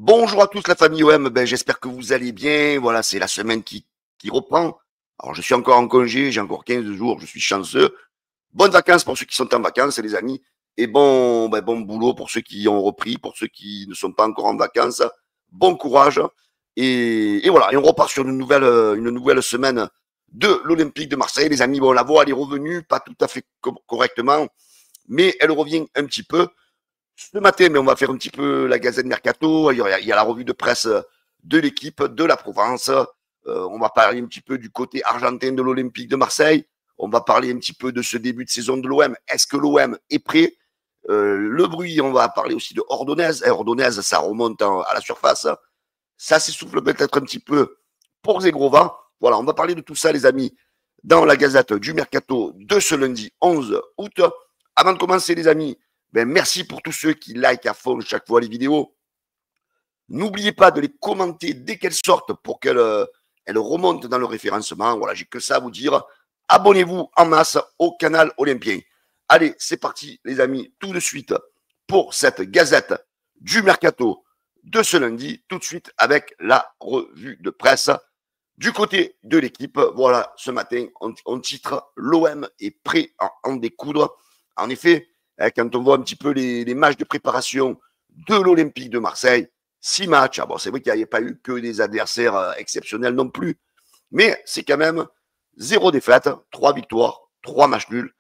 Bonjour à tous la famille OM, j'espère que vous allez bien. Voilà, c'est la semaine qui reprend. Alors je suis encore en congé, j'ai encore 15 jours, je suis chanceux. Bonnes vacances pour ceux qui sont en vacances, les amis. Et bon boulot pour ceux qui ont repris, pour ceux qui ne sont pas encore en vacances. Bon courage. Et voilà, et on repart sur une nouvelle semaine de l'Olympique de Marseille. Les amis, bon, la voix elle est revenue, pas tout à fait correctement, mais elle revient un petit peu. Ce matin, mais on va faire un petit peu la Gazette Mercato. Il y a la revue de presse de l'équipe de la Provence. On va parler un petit peu du côté argentin de l'Olympique de Marseille. On va parler un petit peu de ce début de saison de l'OM. Est-ce que l'OM est prêt? Le bruit, on va parler aussi de Ordonez. Ordonez, ça remonte à la surface. Ça s'essouffle peut-être un petit peu pour Zegrova. Voilà, on va parler de tout ça, les amis, dans la Gazette du Mercato de ce lundi 11 août. Avant de commencer, les amis, merci pour tous ceux qui like à fond chaque fois les vidéos. N'oubliez pas de les commenter dès qu'elles sortent pour qu'elles remontent dans le référencement. Voilà, j'ai que ça à vous dire. Abonnez-vous en masse au canal Olympien. Allez, c'est parti, les amis, tout de suite pour cette Gazette du Mercato de ce lundi, tout de suite avec la revue de presse du côté de l'équipe. Voilà, ce matin, on titre l'OM est prêt à en découdre. En effet, quand on voit un petit peu les matchs de préparation de l'Olympique de Marseille, 6 matchs. Bon, c'est vrai qu'il n'y avait pas eu que des adversaires exceptionnels non plus, mais c'est quand même 0 défaite, 3 victoires, 3 matchs nuls,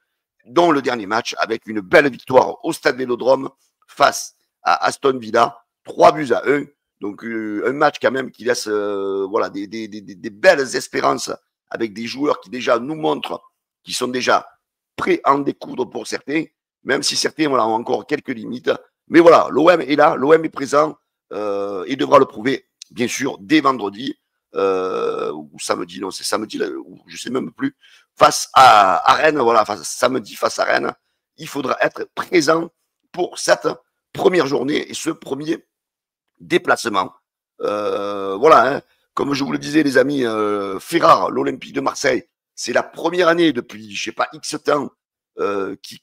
dont le dernier match avec une belle victoire au Stade Vélodrome face à Aston Villa, 3-1. Donc un match quand même qui laisse voilà, des belles espérances avec des joueurs qui déjà nous montrent qu'ils sont déjà prêts à en découdre pour certains, même si certains voilà, ont encore quelques limites. Mais voilà, l'OM est là, l'OM est présent et devra le prouver, bien sûr, dès vendredi ou samedi, non, c'est samedi, ou je sais même plus, face à Rennes, voilà, samedi face à Rennes. Il faudra être présent pour cette première journée et ce premier déplacement. Voilà, hein, comme je vous le disais, les amis, Ferrare, l'Olympique de Marseille, c'est la première année depuis, je sais pas, X temps, qui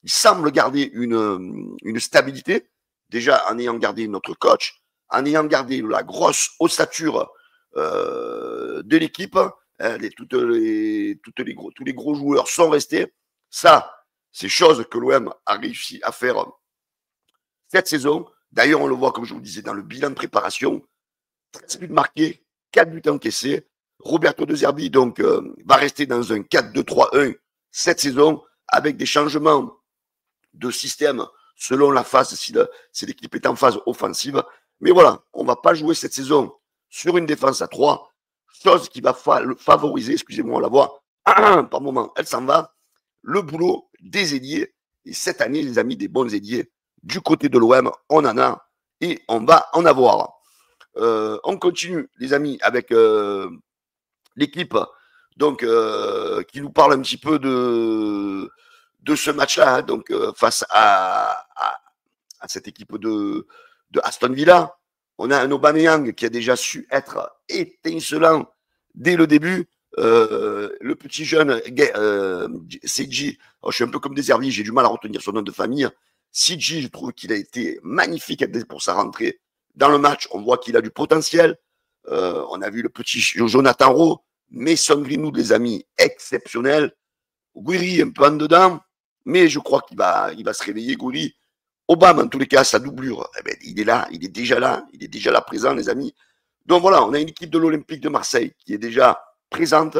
semble garder une stabilité, déjà en ayant gardé notre coach, en ayant gardé la grosse ossature de l'équipe, hein, tous les gros joueurs sont restés. Ça, c'est chose que l'OM a réussi à faire cette saison. D'ailleurs, on le voit, comme je vous le disais, dans le bilan de préparation, 13 buts marqués, 4 buts encaissés. Roberto De Zerbi, donc, va rester dans un 4-2-3-1 cette saison, avec des changements de système selon la phase, si l'équipe est en phase offensive. Mais voilà, on ne va pas jouer cette saison sur une défense à 3, chose qui va favoriser, excusez-moi la voix, par moment, elle s'en va, le boulot des ailiers. Et cette année, les amis, des bons ailiers, du côté de l'OM, on en a et on va en avoir. On continue, les amis, avec l'équipe donc qui nous parle un petit peu de ce match-là, hein, donc face à cette équipe de Aston Villa. On a un Aubameyang qui a déjà su être étincelant dès le début. Le petit jeune Seiji, je suis un peu comme des herbiers, j'ai du mal à retenir son nom de famille. Seiji, je trouve qu'il a été magnifique pour sa rentrée dans le match. On voit qu'il a du potentiel. On a vu le petit Jonathan Rowe, Mason Greenwood, les amis, exceptionnel. Gouiri, un peu en dedans, mais je crois qu'il va se réveiller, Gouiri. Obama, en tous les cas, sa doublure, il est là, il est déjà là présent, les amis. Donc voilà, on a une équipe de l'Olympique de Marseille qui est déjà présente,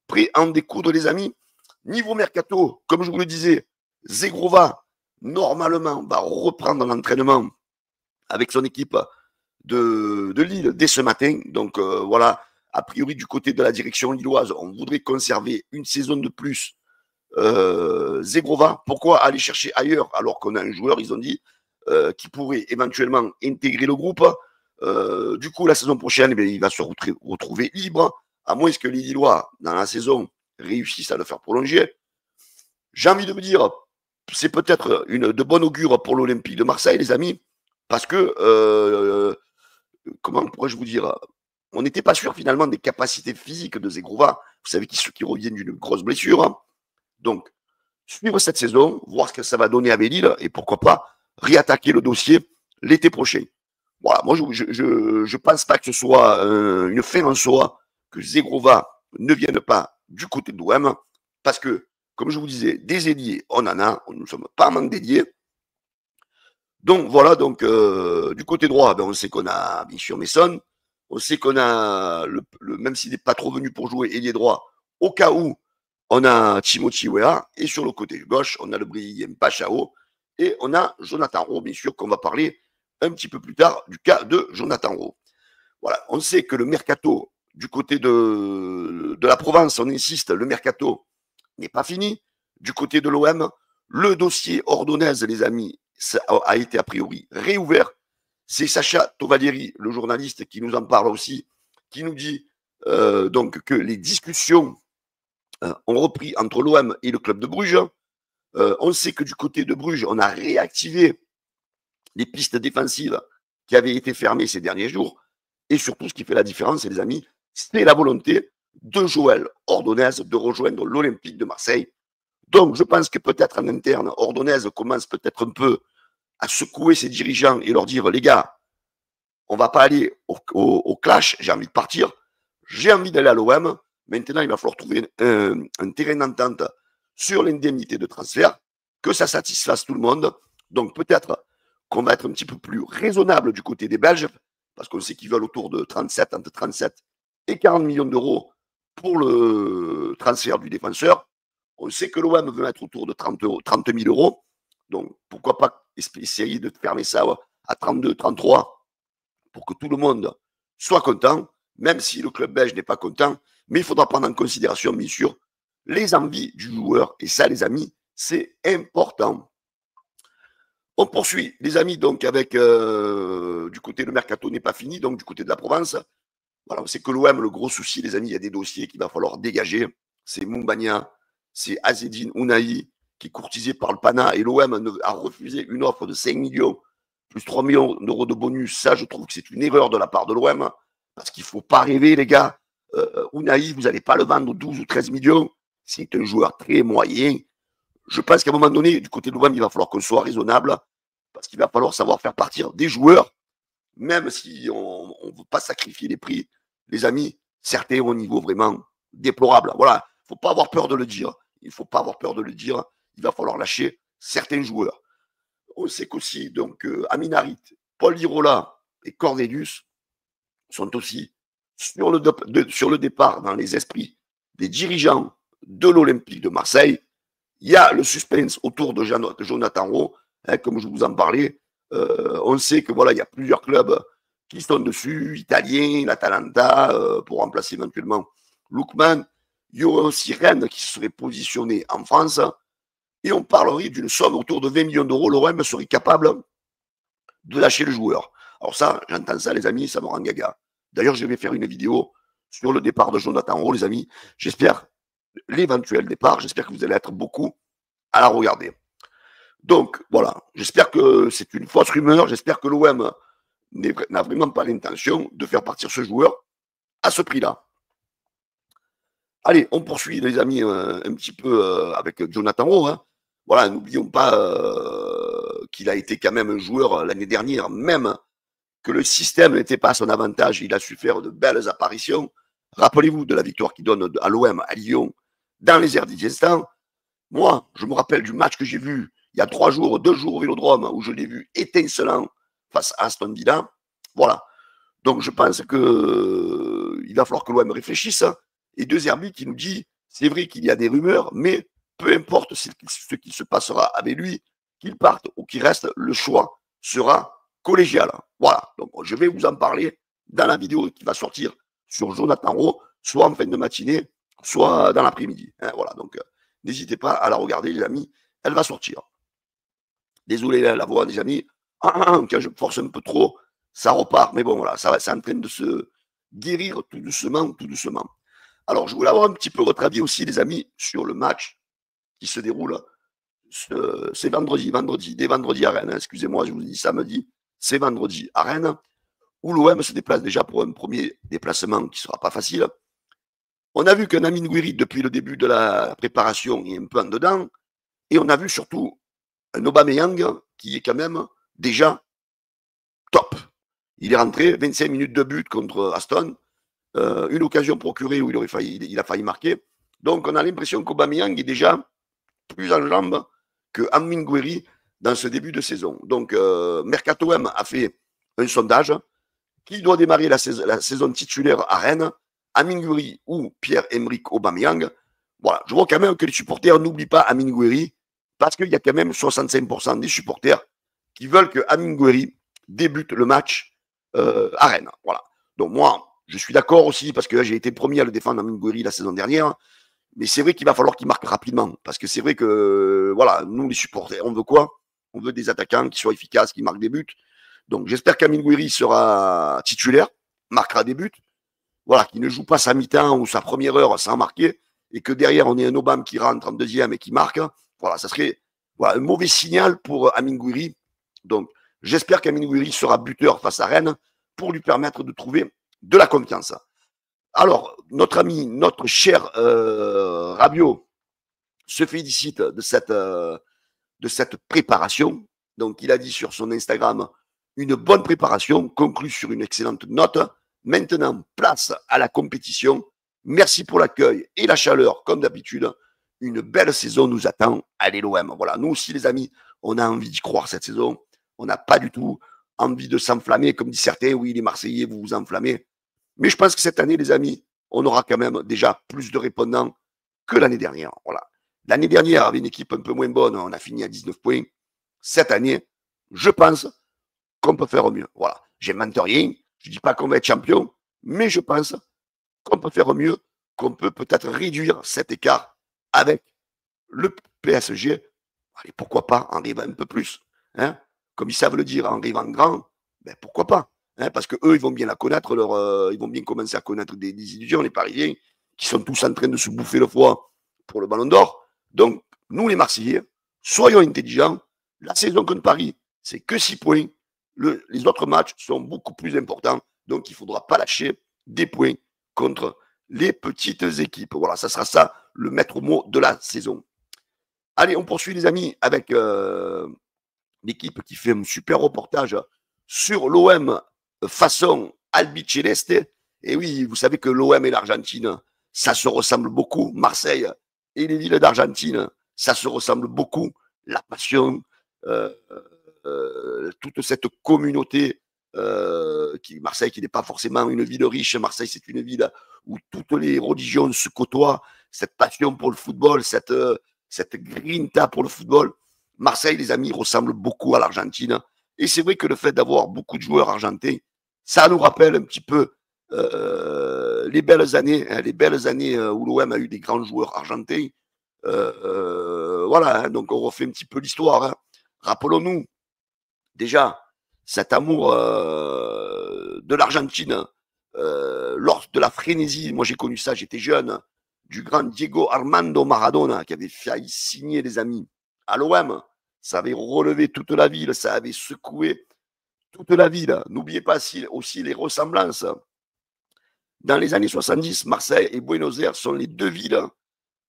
prêt à en découdre, les amis. Niveau mercato, comme je vous le disais, Zegrova, normalement, va reprendre l'entraînement avec son équipe de Lille dès ce matin. Donc voilà, a priori, du côté de la direction lilloise, on voudrait conserver une saison de plus Zegrova. Pourquoi aller chercher ailleurs alors qu'on a un joueur, ils ont dit, qui pourrait éventuellement intégrer le groupe. Du coup, la saison prochaine, il va se retrouver libre, à moins que les Lillois, dans la saison, réussissent à le faire prolonger. J'ai envie de me dire, c'est peut-être de bonne augure pour l'Olympique de Marseille, les amis, parce que, comment pourrais-je vous dire, on n'était pas sûr finalement des capacités physiques de Zegrova. Vous savez qui reviennent d'une grosse blessure. Hein. Donc, suivre cette saison, voir ce que ça va donner avec Lille et pourquoi pas réattaquer le dossier l'été prochain. Voilà, moi, je pense pas que ce soit une fin en soi que Zegrova ne vienne pas du côté de l'OM, parce que, comme je vous disais, des ailiers, on en a, nous ne sommes pas en manque d'ailiers. Donc voilà, donc du côté droit, ben, on sait qu'on a bien sûr Messon, on sait qu'on a, même s'il n'est pas trop venu pour jouer ailier droit, au cas où, on a Timothy Weah, et sur le côté gauche, on a le brillant Pachao, et on a Jonathan Rowe, bien sûr, qu'on va parler un petit peu plus tard du cas de Jonathan Rowe. Voilà, on sait que le mercato du côté de la Provence, on insiste, le mercato n'est pas fini. Du côté de l'OM, le dossier Ordonnaise, les amis, ça a été a priori réouvert. C'est Sacha Tovalieri, le journaliste, qui nous en parle aussi, qui nous dit donc que les discussions ont repris entre l'OM et le club de Bruges. On sait que du côté de Bruges, on a réactivé les pistes défensives qui avaient été fermées ces derniers jours. Et surtout, ce qui fait la différence, les amis, c'est la volonté de Joël Ordonnaise de rejoindre l'Olympique de Marseille. Donc, je pense que peut-être en interne, Ordonnaise commence peut-être un peu à secouer ses dirigeants et leur dire, les gars, on va pas aller au clash, j'ai envie de partir, j'ai envie d'aller à l'OM. Maintenant, il va falloir trouver un terrain d'entente sur l'indemnité de transfert, que ça satisfasse tout le monde. Donc, peut-être qu'on va être un petit peu plus raisonnable du côté des Belges, parce qu'on sait qu'ils veulent autour de 37, entre 37 et 40 millions d'euros pour le transfert du défenseur. On sait que l'OM veut mettre autour de 30 000 euros. Donc, pourquoi pas essayer de fermer ça à 32, 33 pour que tout le monde soit content, même si le club belge n'est pas content. Mais il faudra prendre en considération, bien sûr, les envies du joueur. Et ça, les amis, c'est important. On poursuit, les amis, donc avec du côté le mercato n'est pas fini, donc du côté de la Provence. Voilà, c'est que l'OM, le gros souci, les amis, il y a des dossiers qu'il va falloir dégager. C'est Moumbagna, c'est Azzedine Ounahi, qui est courtisé par le PANA, et l'OM a refusé une offre de 5 millions, plus 3 millions d'euros de bonus. Ça, je trouve que c'est une erreur de la part de l'OM, parce qu'il ne faut pas rêver, les gars. Ounahi, vous n'allez pas le vendre 12 ou 13 millions. C'est un joueur très moyen. Je pense qu'à un moment donné, du côté de l'OM, il va falloir qu'on soit raisonnable, parce qu'il va falloir savoir faire partir des joueurs, même si on ne veut pas sacrifier les prix, les amis, certains au niveau vraiment déplorable. Voilà, il ne faut pas avoir peur de le dire. Il ne faut pas avoir peur de le dire. Il va falloir lâcher certains joueurs. On sait qu'aussi, donc, Aminarit, Paul Lirola et Cornelius sont aussi sur le départ dans les esprits des dirigeants de l'Olympique de Marseille. Il y a le suspense autour de Jonathan Rowe, hein, comme je vous en parlais. On sait que voilà, il y a plusieurs clubs qui sont dessus, italiens, l'Atalanta, pour remplacer éventuellement Lookman. Il y aurait aussi Rennes qui serait positionné en France. Et on parlerait d'une somme autour de 20 millions d'euros. L'OM serait capable de lâcher le joueur. Alors ça, j'entends ça, les amis, ça me rend gaga. D'ailleurs, je vais faire une vidéo sur le départ de Jonathan Rowe, les amis. J'espère l'éventuel départ. J'espère que vous allez être beaucoup à la regarder. Donc, voilà. J'espère que c'est une fausse rumeur. J'espère que l'OM n'a vraiment pas l'intention de faire partir ce joueur à ce prix-là. Allez, on poursuit, les amis, un petit peu avec Jonathan Rowe. Hein. Voilà, n'oublions pas qu'il a été quand même un joueur l'année dernière, même que le système n'était pas à son avantage. Il a su faire de belles apparitions. Rappelez-vous de la victoire qu'il donne à l'OM, à Lyon, dans les airs d'Idiestan. Moi, je me rappelle du match que j'ai vu il y a 3 jours, 2 jours au Vélodrome, où je l'ai vu étincelant face à Aston Villa. Voilà. Donc, je pense qu'il va falloir que l'OM réfléchisse. Et De Zerbi qui nous dit, c'est vrai qu'il y a des rumeurs, mais peu importe ce qui se passera avec lui, qu'il parte ou qu'il reste, le choix sera collégial. Voilà. Donc, je vais vous en parler dans la vidéo qui va sortir sur Jonathan Rowe, soit en fin de matinée, soit dans l'après-midi. Hein, voilà. Donc, n'hésitez pas à la regarder, les amis. Elle va sortir. Désolé la voix, les amis. Quand je force un peu trop, ça repart. Mais bon, voilà, c'est en train de se guérir tout doucement, tout doucement. Alors, je voulais avoir un petit peu votre avis aussi, les amis, sur le match qui se déroule. C'est dès vendredi à Rennes. Hein, excusez-moi, je vous dis samedi. C'est vendredi à Rennes, où l'OM se déplace déjà pour un premier déplacement qui ne sera pas facile. On a vu qu'un Amine Gouiri, depuis le début de la préparation, est un peu en dedans. Et on a vu surtout un Aubameyang qui est quand même déjà top. Il est rentré, 25 minutes de but contre Aston, une occasion procurée où il a failli marquer. Donc, on a l'impression qu'Aubameyang est déjà plus en jambes que Amin Gouiri dans ce début de saison. Donc, Mercato M a fait un sondage. Qui doit démarrer la saison titulaire à Rennes, Amin Gouiri ou Pierre-Emerick Aubameyang? Voilà, je vois quand même que les supporters n'oublient pas Amin Gouiri parce qu'il y a quand même 65% des supporters qui veulent que Amin Gouiri débute le match à Rennes. Voilà. Donc moi, je suis d'accord aussi parce que j'ai été premier à le défendre Amin Gouiri la saison dernière. Mais c'est vrai qu'il va falloir qu'il marque rapidement. Parce que c'est vrai que, voilà, nous, les supporters, on veut quoi? On veut des attaquants qui soient efficaces, qui marquent des buts. Donc, j'espère qu'Amin Gouiri sera titulaire, marquera des buts. Voilà, qu'il ne joue pas sa mi-temps ou sa première heure sans marquer. Et que derrière, on ait un Obama qui rentre en deuxième et qui marque. Voilà, ça serait voilà, un mauvais signal pour Amin Gouiri. Donc, j'espère qu'Amin Gouiri sera buteur face à Rennes pour lui permettre de trouver de la confiance. Alors, notre ami, notre cher Rabiot se félicite de cette préparation. Donc, il a dit sur son Instagram, une bonne préparation, conclue sur une excellente note. Maintenant, place à la compétition. Merci pour l'accueil et la chaleur, comme d'habitude. Une belle saison nous attend. Allez l'OM. Voilà, nous aussi, les amis, on a envie d'y croire cette saison. On n'a pas du tout envie de s'enflammer, comme disent certains. Oui, les Marseillais, vous vous enflammez. Mais je pense que cette année, les amis, on aura quand même déjà plus de répondants que l'année dernière. Voilà. L'année dernière, avec une équipe un peu moins bonne, on a fini à 19 points. Cette année, je pense qu'on peut faire mieux. Voilà. J'invente rien. Je ne dis pas qu'on va être champion, mais je pense qu'on peut faire mieux, qu'on peut peut-être réduire cet écart avec le PSG. Allez, pourquoi pas en rêvant un peu plus. Hein? Comme ils savent le dire, en rêvant grand, ben pourquoi pas. Hein? Parce qu'eux, ils vont bien la connaître, ils vont bien commencer à connaître des illusions, les Parisiens, qui sont tous en train de se bouffer le foie pour le ballon d'or. Donc, nous, les Marseillais, soyons intelligents. La saison contre Paris, c'est que 6 points. Les autres matchs sont beaucoup plus importants. Donc, il ne faudra pas lâcher des points contre les petites équipes. Voilà, ça sera ça le maître mot de la saison. Allez, on poursuit les amis avec l'équipe qui fait un super reportage sur l'OM façon Albiceleste. Et oui, vous savez que l'OM et l'Argentine, ça se ressemble beaucoup. Marseille et les villes d'Argentine, ça se ressemble beaucoup. La passion, toute cette communauté Marseille qui n'est pas forcément une ville riche. Marseille, c'est une ville où toutes les religions se côtoient. Cette passion pour le football, cette grinta pour le football. Marseille, les amis, ressemble beaucoup à l'Argentine. Et c'est vrai que le fait d'avoir beaucoup de joueurs argentins, ça nous rappelle un petit peu les belles années, hein, où l'OM a eu des grands joueurs argentins. Voilà, hein, donc on refait un petit peu l'histoire. Hein. Rappelons-nous, déjà, cet amour de l'Argentine lors de la frénésie, moi j'ai connu ça, j'étais jeune, du grand Diego Armando Maradona qui avait failli signer les amis à l'OM. Ça avait relevé toute la ville, ça avait secoué toute la ville. N'oubliez pas aussi les ressemblances. Dans les années 70, Marseille et Buenos Aires sont les deux villes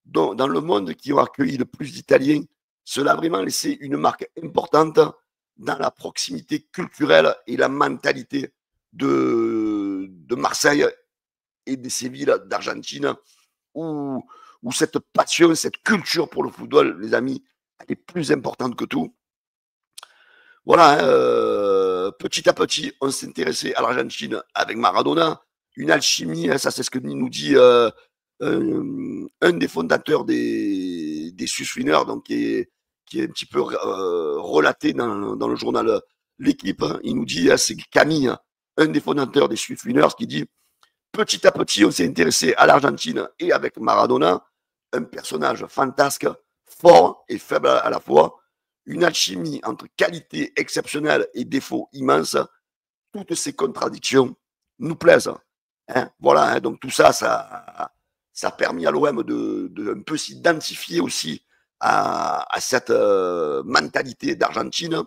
dans le monde qui ont accueilli le plus d'Italiens. Cela a vraiment laissé une marque importante dans la proximité culturelle et la mentalité de Marseille et de ces villes d'Argentine où cette passion, cette culture pour le football, les amis, elle est plus importante que tout. Voilà, petit à petit, on s'intéressait à l'Argentine avec Maradona, une alchimie, hein, ça c'est ce que nous dit un des fondateurs des Suswiners, donc qui est un petit peu relaté dans le journal L'équipe. Hein. Il nous dit, c'est Camille, un des fondateurs des Suswiners, qui dit petit à petit, on s'est intéressé à l'Argentine et avec Maradona, un personnage fantasque, fort et faible à la fois, une alchimie entre qualité exceptionnelle et défauts immenses. Toutes ces contradictions nous plaisent. Hein, voilà, hein, donc tout ça, ça a permis à l'OM de un peu s'identifier aussi à cette mentalité d'Argentine.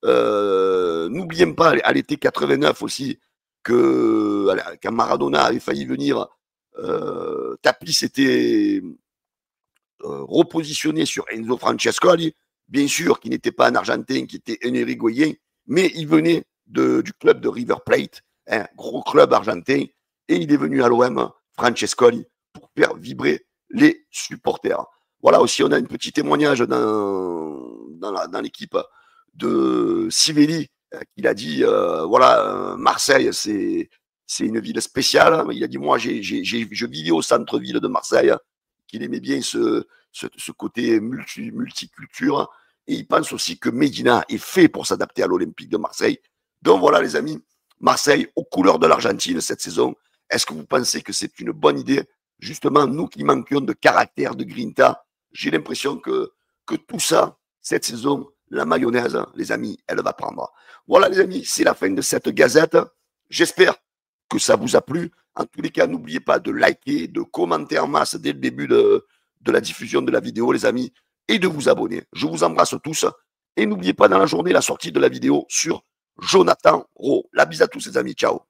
N'oublions pas, à l'été 89 aussi, que quand Maradona avait failli venir, Tapie s'était repositionné sur Enzo Francescoli, bien sûr, qui n'était pas un Argentin, qui était un Uruguayen, mais il venait du club de River Plate, hein, gros club argentin, et il est venu à l'OM, Francescoli, pour faire vibrer les supporters. Voilà, aussi, on a un petit témoignage dans l'équipe de Sivelli, il a dit, voilà, Marseille, c'est une ville spéciale. Il a dit, moi, je vivais au centre-ville de Marseille, qu'il aimait bien ce côté multiculture. Et il pense aussi que Medina est fait pour s'adapter à l'Olympique de Marseille. Donc voilà, les amis, Marseille aux couleurs de l'Argentine cette saison. Est-ce que vous pensez que c'est une bonne idée? Justement, nous qui manquions de caractère, de grinta, j'ai l'impression que tout ça, cette saison, la mayonnaise, les amis, elle va prendre. Voilà, les amis, c'est la fin de cette gazette. J'espère que ça vous a plu. En tous les cas, n'oubliez pas de liker, de commenter en masse dès le début de la diffusion de la vidéo, les amis, et de vous abonner. Je vous embrasse tous. Et n'oubliez pas dans la journée la sortie de la vidéo sur Jonathan Rowe. La bise à tous, les amis. Ciao.